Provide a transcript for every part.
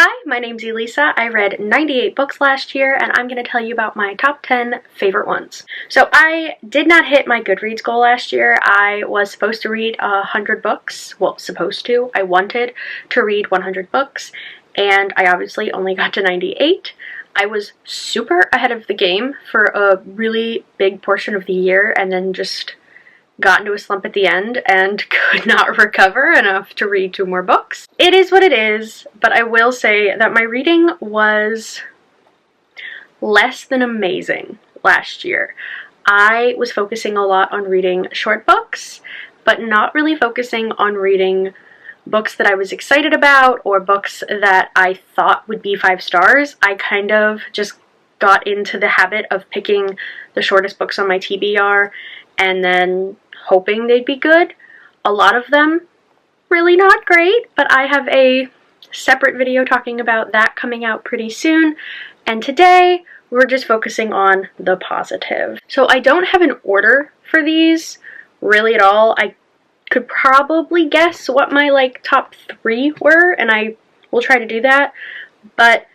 Hi, my name's Elisa. I read 98 books last year, and I'm going to tell you about my top 10 favorite ones. So I did not hit my Goodreads goal last year. I was supposed to read 100 books. Well, supposed to. I wanted to read 100 books, and I obviously only got to 98. I was super ahead of the game for a really big portion of the year, and then just got into a slump at the end and could not recover enough to read 2 more books. It is what it is, but I will say that my reading was less than amazing last year. I was focusing a lot on reading short books, but not really focusing on reading books that I was excited about or books that I thought would be 5 stars. I kind of just got into the habit of picking the shortest books on my TBR and then hoping they'd be good. A lot of them really not great, but I have a separate video talking about that coming out pretty soon, and today we're just focusing on the positive. So I don't have an order for these really at all. I could probably guess what my top 3 were, and I will try to do that, but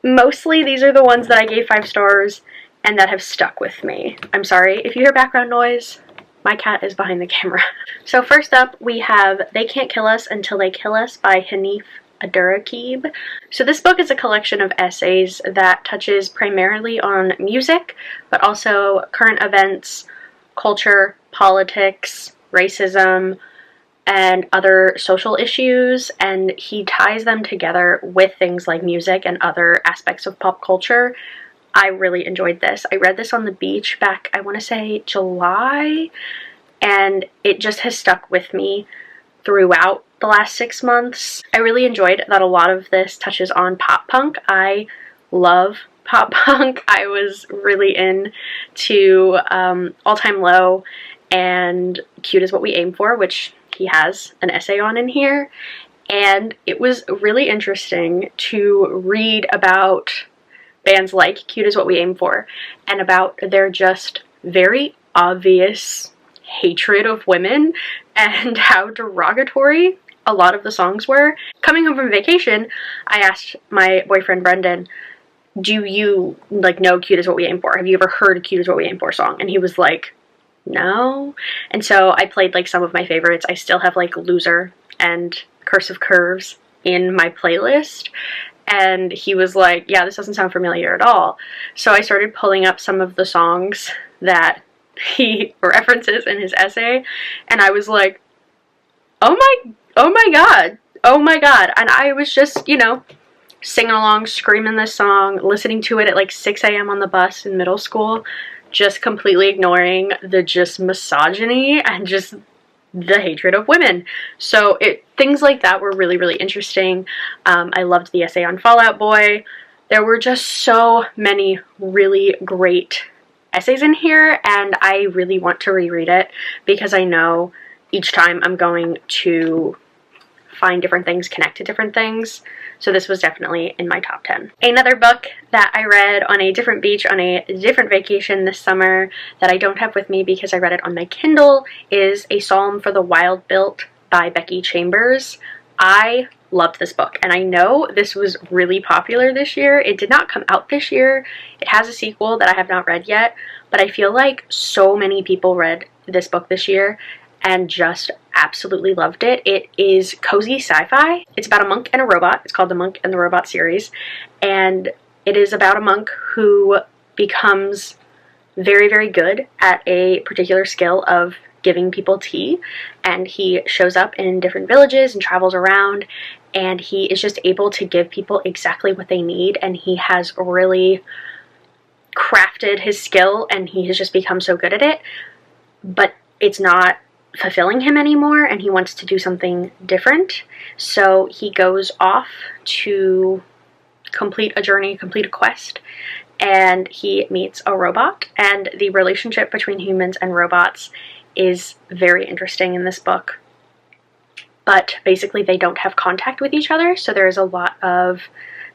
mostly these are the ones that I gave 5 stars and that have stuck with me. I'm sorry if you hear background noise. My cat is behind the camera. So first up, we have They Can't Kill Us Until They Kill Us by Hanif Abdurraqib. So this book is a collection of essays that touches primarily on music, but also current events, culture, politics, racism, and other social issues, and he ties them together with things like music and other aspects of pop culture. I really enjoyed this. I read this on the beach back, I want to say July, and it just has stuck with me throughout the last 6 months. I really enjoyed that a lot of this touches on pop punk. I love pop punk. I was really into All Time Low and Cute Is What We Aim For, which he has an essay on in here, and it was really interesting to read about bands like Cute Is What We Aim For and about their just very obvious hatred of women and how derogatory a lot of the songs were. Coming home from vacation, I asked my boyfriend Brendan, do you know Cute Is What We Aim For? Have you ever heard a Cute Is What We Aim For song? And he was like, no. And so I played some of my favorites. I still have Loser and Curse of Curves in my playlist. And he was like, yeah, this doesn't sound familiar at all. So I started pulling up some of the songs that he references in his essay, and I was like, oh my god. And I was just, singing along, screaming this song, listening to it at 6 a.m. on the bus in middle school, just completely ignoring the just misogyny and just the hatred of women. So things like that were really, really interesting. I loved the essay on Fall Out Boy. There were just so many really great essays in here, and I really want to reread it because I know each time I'm going to find different things, connect to different things. So this was definitely in my top 10. Another book that I read on a different beach on a different vacation this summer that I don't have with me because I read it on my Kindle is A Psalm for the Wild-Built by Becky Chambers. I loved this book, and I know this was really popular this year. It did not come out this year. It has a sequel that I have not read yet, but I feel like so many people read this book this year and just absolutely loved it. It is cozy sci-fi. It's about a monk and a robot. It's called the Monk and the Robot series, and it is about a monk who becomes very, very good at a particular skill of giving people tea, and he shows up in different villages and travels around, and he is just able to give people exactly what they need, and he has really crafted his skill, and he has just become so good at it, but it's not fulfilling him anymore, and he wants to do something different. So he goes off to complete a journey, complete a quest, and he meets a robot, and the relationship between humans and robots is very interesting in this book. But basically they don't have contact with each other, so there is a lot of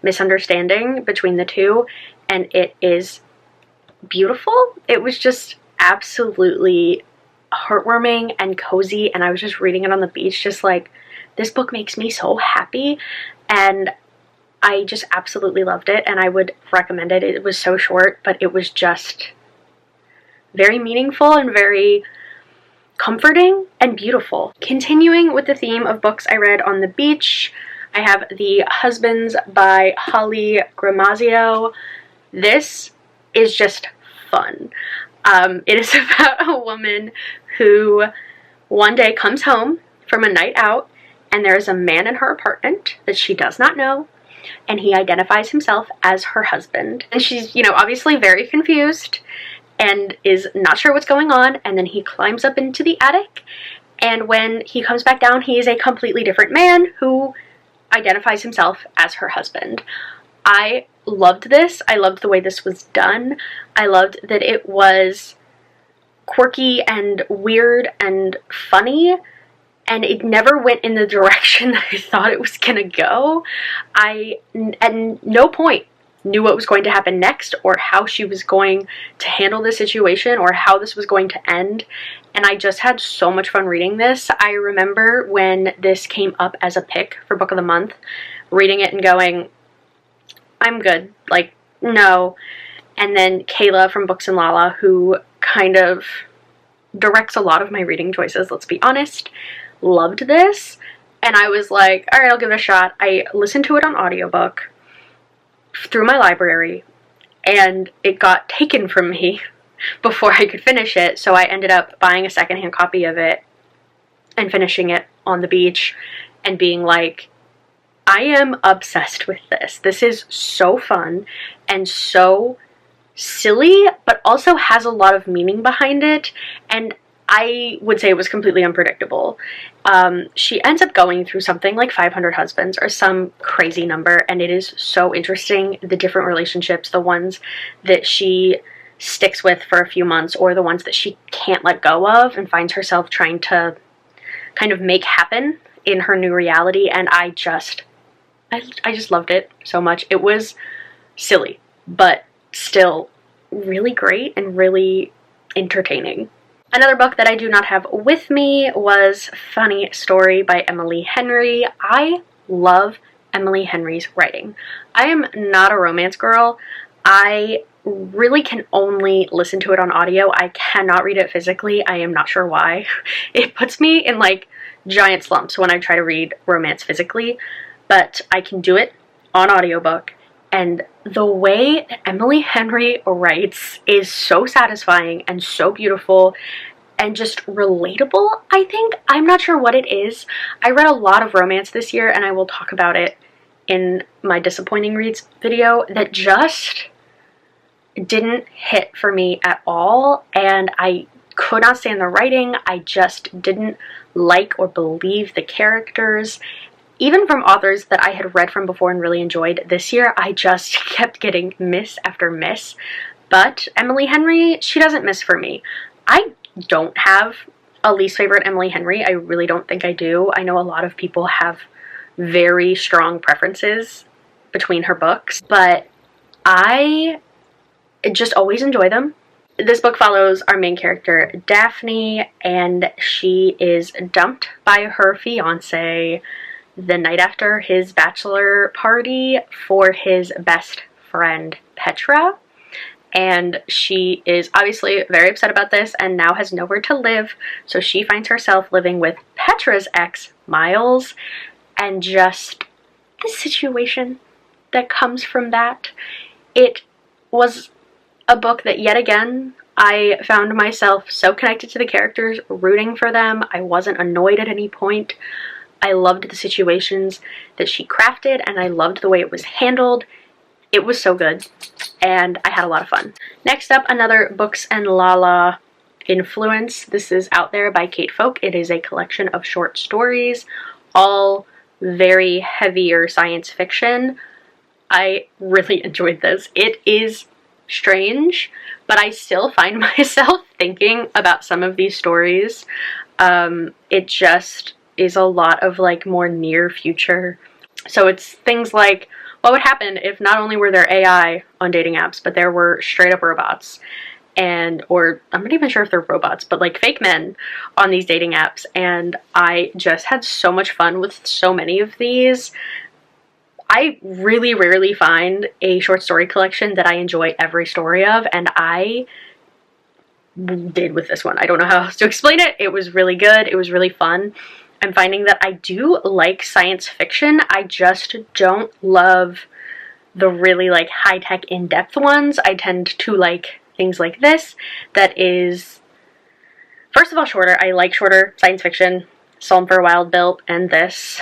misunderstanding between the two, and it is beautiful. It was just absolutely heartwarming and cozy, and I was just reading it on the beach, just this book makes me so happy. and I just absolutely loved it, and I would recommend it. It was so short, but it was just very meaningful and very comforting and beautiful. Continuing with the theme of books I read on the beach, I have The Husbands by Holly Gramazio. This is just fun. It is about a woman who one day comes home from a night out, and there is a man in her apartment that she does not know, and he identifies himself as her husband. And she's, obviously very confused and is not sure what's going on, and then he climbs up into the attic, and when he comes back down, he is a completely different man who identifies himself as her husband. I loved this. I loved the way this was done. I loved that it was quirky and weird and funny, and it never went in the direction that I thought it was gonna go. I, at no point, knew what was going to happen next or how she was going to handle the situation or how this was going to end, and I just had so much fun reading this. I remember when this came up as a pick for Book of the Month, reading it and going, I'm good, like, no. And then Kayla from Books and Lala, who kind of directs a lot of my reading choices, let's be honest, loved this, and I was like, alright, I'll give it a shot. I listened to it on audiobook through my library, and it got taken from me before I could finish it, so I ended up buying a secondhand copy of it and finishing it on the beach and being like, I am obsessed with this. This is so fun and so silly, but also has a lot of meaning behind it, and I would say it was completely unpredictable. She ends up going through something like 500 husbands or some crazy number, and it is so interesting, the different relationships, the ones that she sticks with for a few months or the ones that she can't let go of and finds herself trying to kind of make happen in her new reality, and I just loved it so much. It was silly, but still really great and really entertaining. Another book that I do not have with me was Funny Story by Emily Henry. I love Emily Henry's writing. I am not a romance girl. I really can only listen to it on audio. I cannot read it physically. I am not sure why. It puts me in like giant slumps when I try to read romance physically, but I can do it on audiobook. And the way that Emily Henry writes is so satisfying and so beautiful and just relatable, I think. I'm not sure what it is. I read a lot of romance this year, and I will talk about it in my disappointing reads video, that just didn't hit for me at all, and I could not stand the writing. I just didn't like or believe the characters. Even from authors that I had read from before and really enjoyed this year, I just kept getting miss after miss. But Emily Henry, she doesn't miss for me. I don't have a least favorite Emily Henry. I really don't think I do. I know a lot of people have very strong preferences between her books, but I just always enjoy them. This book follows our main character, Daphne, and she is dumped by her fiance the night after his bachelor party for his best friend, Petra. And she is obviously very upset about this and now has nowhere to live, so she finds herself living with Petra's ex, Miles, and just the situation that comes from that. It was a book that, yet again, I found myself so connected to the characters, rooting for them. I wasn't annoyed at any point. I loved the situations that she crafted, and I loved the way it was handled. It was so good, and I had a lot of fun. Next up, another Books and Lala influence. This is Out There by Kate Folk. It is a collection of short stories, all very heavier science fiction. I really enjoyed this. It is strange, but I still find myself thinking about some of these stories. It just is a lot of like more near future. So it's things like, what would happen if not only were there AI on dating apps, but there were straight up robots, and, or I'm not even sure if they're robots, but like fake men on these dating apps. And I just had so much fun with so many of these. I really rarely find a short story collection that I enjoy every story of, and I did with this one. I don't know how else to explain it. It was really good. It was really fun. I'm finding that I do like science fiction. I just don't love the really like high-tech in-depth ones. I tend to like things like this that is, first of all, shorter. I like shorter science fiction. Psalm for a Wild Built and this.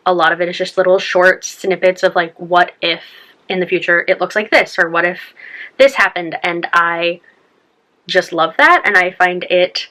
A lot of it is just little short snippets of like, what if in the future it looks like this, or what if this happened, and I just love that, and I find it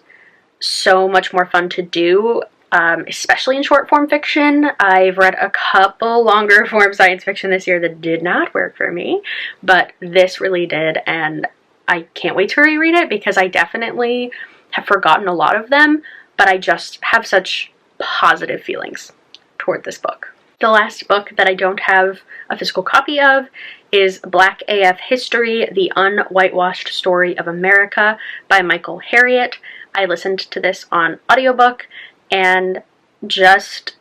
so much more fun to do, especially in short form fiction. I've read a couple longer form science fiction this year that did not work for me, but this really did, and I can't wait to reread it because I definitely have forgotten a lot of them, but I just have such positive feelings toward this book. The last book that I don't have a physical copy of is Black AF History, The Unwhitewashed Story of America by Michael Harriot. I listened to this on audiobook and just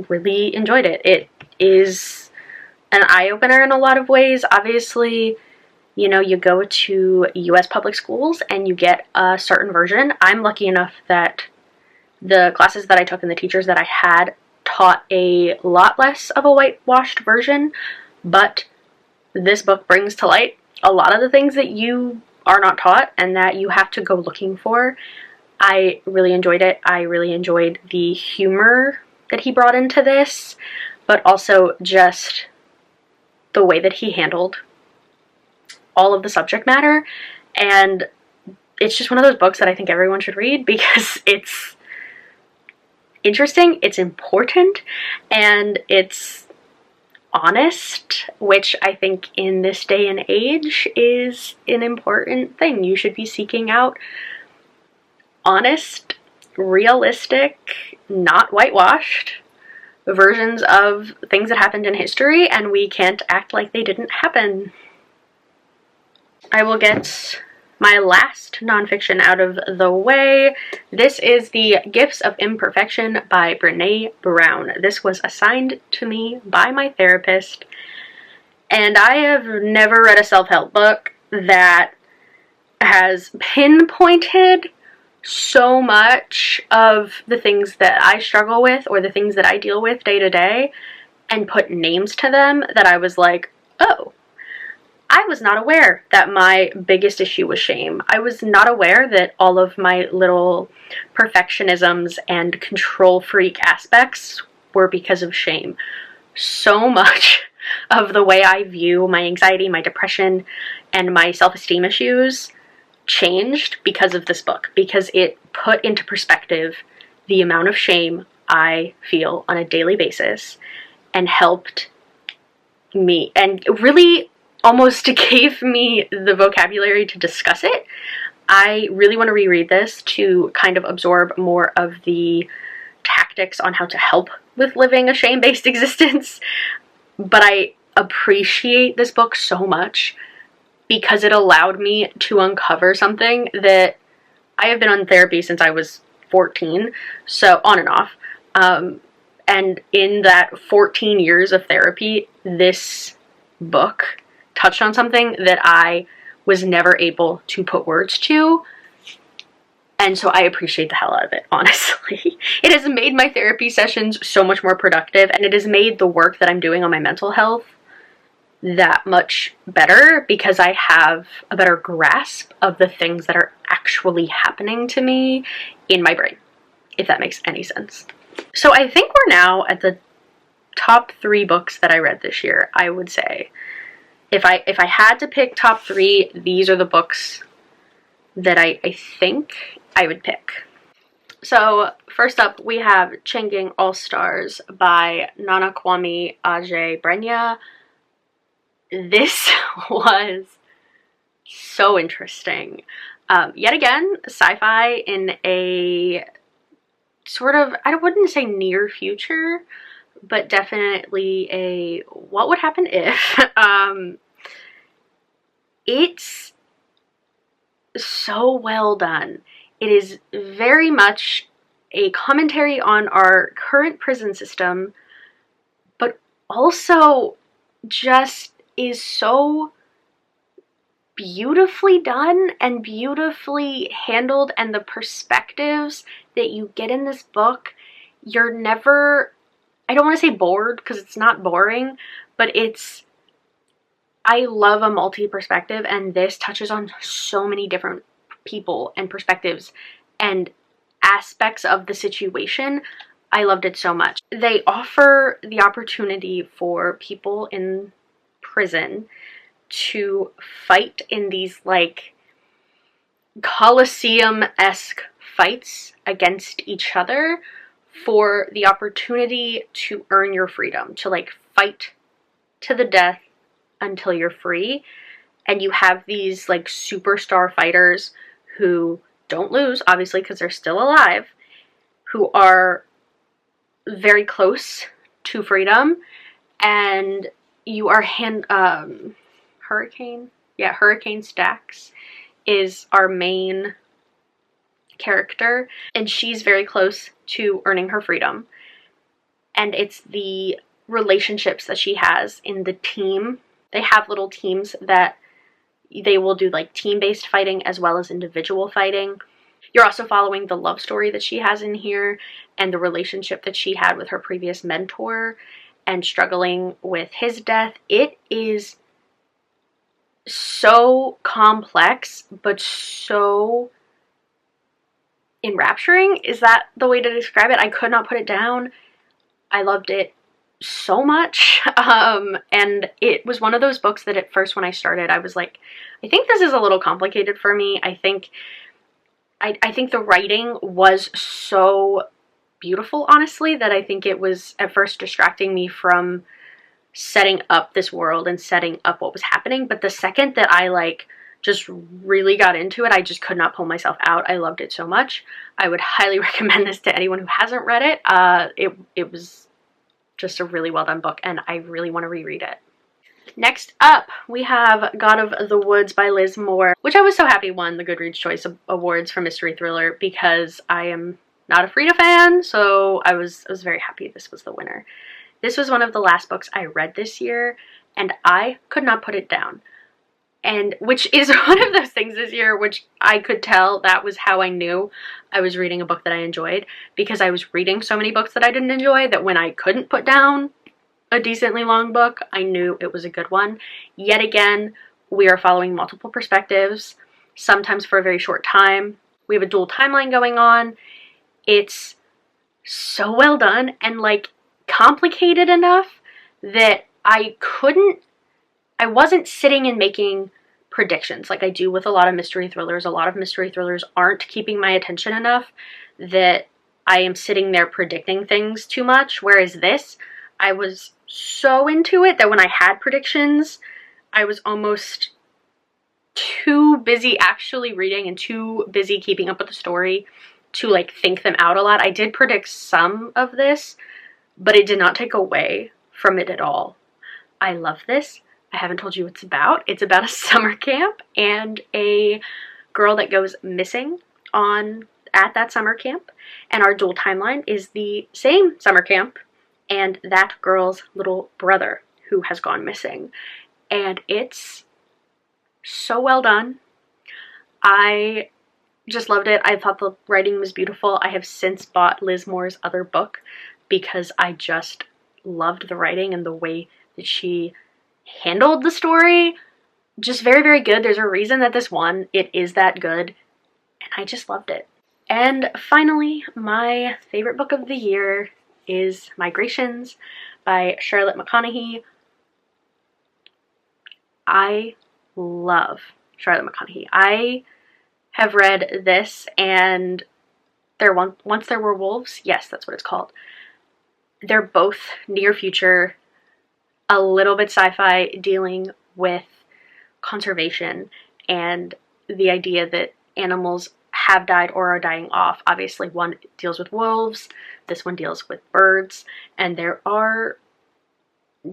really enjoyed it. It is an eye-opener in a lot of ways. Obviously, you know, you go to US public schools and you get a certain version. I'm lucky enough that the classes that I took and the teachers that I had taught a lot less of a whitewashed version, but this book brings to light a lot of the things that you are not taught and that you have to go looking for. I really enjoyed it. I really enjoyed the humor that he brought into this, but also just the way that he handled all of the subject matter. And it's just one of those books that I think everyone should read because it's interesting, it's important, and it's honest, which I think in this day and age is an important thing. You should be seeking out honest, realistic, not whitewashed versions of things that happened in history, and we can't act like they didn't happen. I will get my last nonfiction out of the way. This is The Gifts of Imperfection by Brené Brown. This was assigned to me by my therapist, and I have never read a self-help book that has pinpointed so much of the things that I struggle with or the things that I deal with day to day and put names to them that I was like, oh, I was not aware that my biggest issue was shame. I was not aware that all of my little perfectionisms and control freak aspects were because of shame. So much of the way I view my anxiety, my depression, and my self-esteem issues changed because of this book, because it put into perspective the amount of shame I feel on a daily basis and helped me, and really almost gave me the vocabulary to discuss it. I really want to reread this to kind of absorb more of the tactics on how to help with living a shame-based existence, but I appreciate this book so much because it allowed me to uncover something that I have been on therapy since I was 14, so on and off, and in that 14 years of therapy, this book touched on something that I was never able to put words to, and so I appreciate the hell out of it, honestly. It has made my therapy sessions so much more productive, and it has made the work that I'm doing on my mental health that much better because I have a better grasp of the things that are actually happening to me in my brain, if that makes any sense. So I think we're now at the top 3 books that I read this year, I would say. If I had to pick top 3, these are the books that I think I would pick. So first up, we have Changing All-Stars by Nana Kwame Adjei-Brenyah. This was so interesting. Yet again, sci-fi in a sort of, I wouldn't say near future, but definitely a what would happen if. It's so well done. It is very much a commentary on our current prison system, but also just is so beautifully done and beautifully handled, and the perspectives that you get in this book, you're never, I don't want to say bored because it's not boring, but I love a multi-perspective, and this touches on so many different people and perspectives and aspects of the situation. I loved it so much. They offer the opportunity for people in prison to fight in these like Colosseum-esque fights against each other for the opportunity to earn your freedom, to like fight to the death until you're free. And you have these like superstar fighters who don't lose, obviously, because they're still alive, who are very close to freedom. And you are Hurricane Stacks is our main character, and she's very close to earning her freedom. And it's the relationships that she has in the team. They have little teams that they will do like team-based fighting as well as individual fighting. You're also following the love story that she has in here and the relationship that she had with her previous mentor and struggling with his death. It is so complex, but so enrapturing. Is that the way to describe it? I could not put it down. I loved it so much. And it was one of those books that at first when I started, I was like, I think this is a little complicated for me. I think the writing was so beautiful, honestly, that I think it was at first distracting me from setting up this world and setting up what was happening. But the second that I like just really got into it, I just could not pull myself out. I loved it so much. I would highly recommend this to anyone who hasn't read it. It was just a really well done book, and I really want to reread it. Next up, we have God of the Woods by Liz Moore, which I was so happy won the Goodreads Choice Awards for Mystery Thriller because I am not a Frida fan, so I was very happy this was the winner. This was one of the last books I read this year, and I could not put it down. And which is one of those things this year, which I could tell that was how I knew I was reading a book that I enjoyed, because I was reading so many books that I didn't enjoy that when I couldn't put down a decently long book, I knew it was a good one. Yet again, we are following multiple perspectives, sometimes for a very short time. We have a dual timeline going on. It's so well done and like complicated enough that I wasn't sitting and making predictions like I do with a lot of mystery thrillers. A lot of mystery thrillers aren't keeping my attention enough that I am sitting there predicting things too much, whereas this, I was so into it that when I had predictions, I was almost too busy actually reading and too busy keeping up with the story to like think them out a lot. I did predict some of this, but it did not take away from it at all. I love this. I haven't told you what it's about. It's about a summer camp and a girl that goes missing at that summer camp, and our dual timeline is the same summer camp and that girl's little brother who has gone missing. And it's so well done. I just loved it. I thought the writing was beautiful. I have since bought Liz Moore's other book because I just loved the writing and the way that she handled the story. Just very, very good. There's a reason that this won. It is that good. And I just loved it. And finally, my favorite book of the year is Migrations by Charlotte McConaghy. I love Charlotte McConaghy. I have read this and Once There Were Wolves. Yes, that's what it's called. They're both near future, a little bit sci-fi, dealing with conservation and the idea that animals have died or are dying off. Obviously, one deals with wolves, this one deals with birds, and there are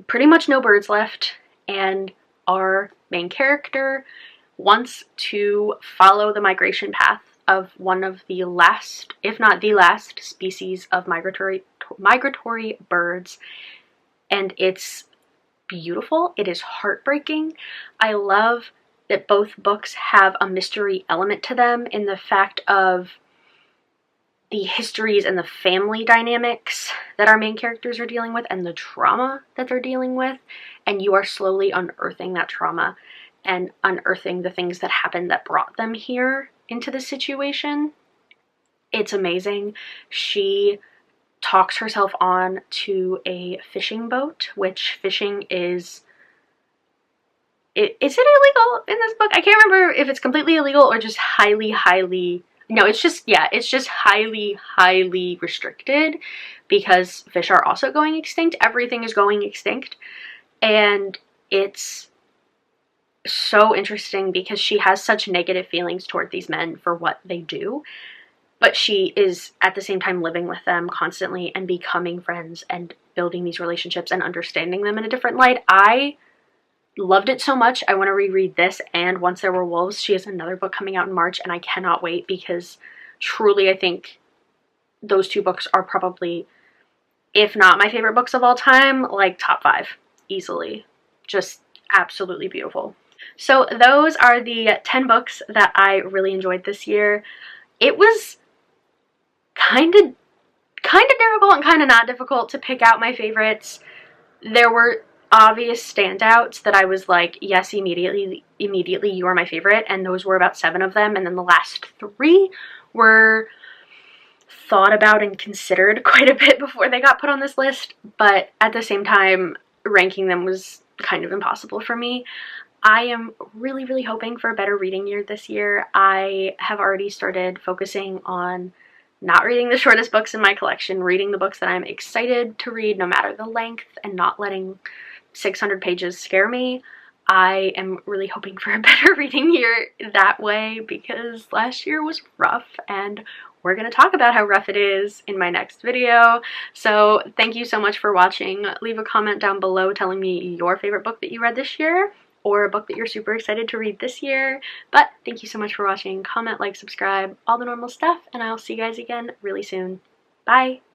pretty much no birds left, and our main character wants to follow the migration path of one of the last, if not the last, species of migratory birds and it's beautiful. It is heartbreaking. I love that both books have a mystery element to them in the fact of the histories and the family dynamics that our main characters are dealing with and the trauma that they're dealing with, and you are slowly unearthing that trauma and unearthing the things that happened that brought them here into this situation. It's amazing. She talks herself on to a fishing boat, which fishing is is it illegal in this book? I can't remember if it's completely illegal or just highly no, it's just, yeah, it's just highly restricted because fish are also going extinct. Everything is going extinct. And it's so interesting because she has such negative feelings toward these men for what they do, but she is at the same time living with them constantly and becoming friends and building these relationships and understanding them in a different light. I loved it so much. I want to reread this and Once There Were Wolves. She has another book coming out in March, and I cannot wait because truly I think those two books are probably, if not my favorite books of all time, like top 5 easily. Just absolutely beautiful. So those are the 10 books that I really enjoyed this year. It was kind of difficult and kind of not difficult to pick out my favorites. There were obvious standouts that I was like, yes, immediately you are my favorite, and those were about 7 of them, and then the last 3 were thought about and considered quite a bit before they got put on this list, but at the same time ranking them was kind of impossible for me. I am really hoping for a better reading year this year. I have already started focusing on not reading the shortest books in my collection, reading the books that I'm excited to read no matter the length, and not letting 600 pages scare me. I am really hoping for a better reading year that way because last year was rough, and we're going to talk about how rough it is in my next video. So thank you so much for watching. Leave a comment down below telling me your favorite book that you read this year, or a book that you're super excited to read this year. But thank you so much for watching. Comment, like, subscribe, all the normal stuff, and I'll see you guys again really soon. Bye!